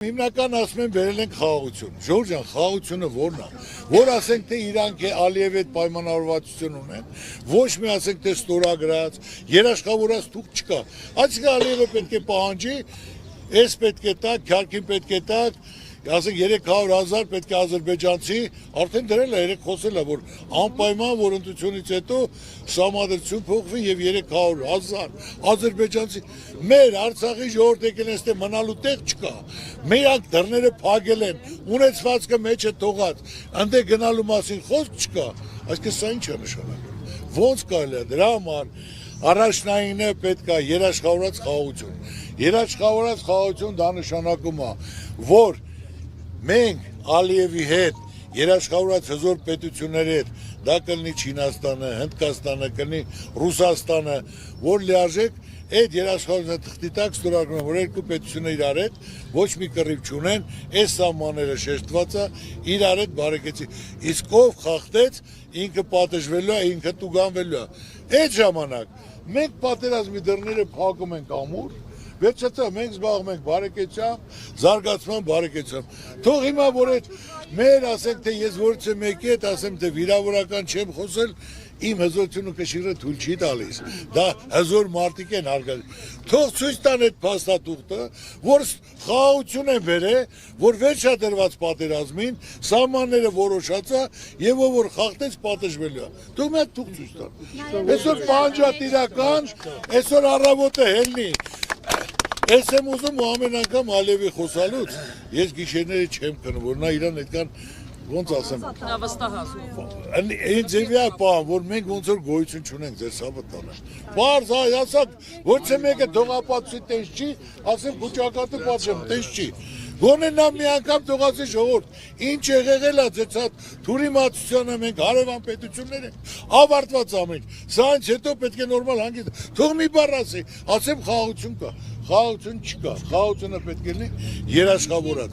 Հիմնական ասում են վերել են խաղաղություն։ Ժորժ ջան, խաղաղությունը ո՞րն է։ Որ ասենք թե իրանք է Ալիևի հետ պայմանավորվածություն ունեն, ոչ մի ասենք թե ստորագրած, երաշխավորած թուղթ չկա։ Այսինքն Ալիևը պետք է պահանջի, էս պետք է տակ, քարքին պետք է տակ, ասենք 300,000 պետք է ադրբեջանցի, արդեն դրել է, երեք խոսել է, որ անպայման որ ընտրությունից հետո սահմանադրություն փոխվի եւ 300,000 ադրբեջանցի մեր Արցախի ժողովուրդ եկել են, ստե մնալու տեղ չկա։ Մերանք դռները փակել են, ունեցվածքը մեջը թողած, ընդ գնալու մասին խոսք չկա։ Այսինքն սա ինչ է նշանակում։ Ոնց կարելի է դրա համար առաջնայինը պետք է երաշխավորած խաղաղություն։ Երաշխավորած խաղաղություն դա նշանակում է, որ մենք Ալիևի հետ երաշխավորած հզոր պետությունների հետ դա կլինի Չինաստանը, Հնդկաստանը, կլինի Ռուսաստանը, որ լիարժեք այդ երաշխավորած թղթի տակ ստորագրում, որ երկու պետությունները իրար հետ ոչ մի կռիվ չունեն, այս սահմանները շեշտված է, իրար հետ բարեկեցի։ Իսկ ով խախտեց, ինքը պատժվելու է, ինքը տուգանվելու է։ Այդ ժամանակ մենք պատերազմի դռները փակում ենք ամուր, վերջացա մենք զբաղվում ենք բարեկեցությամբ, զարգացման բարեկեցությամբ։ Թող հիմա որ այդ մեր ասենք թե ես որից եմ եկի, այդ ասեմ թե վիրավորական չեմ խոսել, իմ հզորությունը կշիռը թույլ չի տալիս։ Դա հզոր մարդիկ են հարգել։ Թող ցույց տան այդ փաստաթուղթը, որ խաղաղություն են բերել, որ վերջադրված պատերազմին սահմանները որոշած է եւ ով որ խախտեց պատժվելու է։ Թող մի հատ թուղթ ցույց տան։ Այսօր պահանջատիրական, այսօր առավոտը հելնի։ Ես եմ ուզում ու ամեն անգամ Ալիևի խոսալուց, ես գիշերները չեմ կնում, որ նա իրան այդքան ոնց ասեմ։ Ինձ եվի է պահան, որ մենք ոնց որ գոյություն չունենք ձեր սավտանը։ Պարզ ասակ, ոչ է մեկը դողապատուսի տես չի, ասեմ կուճակատը պատժեմ, տես չի։ Գոնե նա մի անգամ թողացի ժողովուրդ, ինչ եղեղել է ձեզ թուրիմացությանը մենք հարևան պետություններ ենք, ավարտված ամեն, սրանց հետո պետք է նորմալ հանգիստ, թող մի բառ ասի, ասեմ խաղաղություն կա, խաղաղություն չկա, խաղաղությունը պետք է լինի երաշխավորած։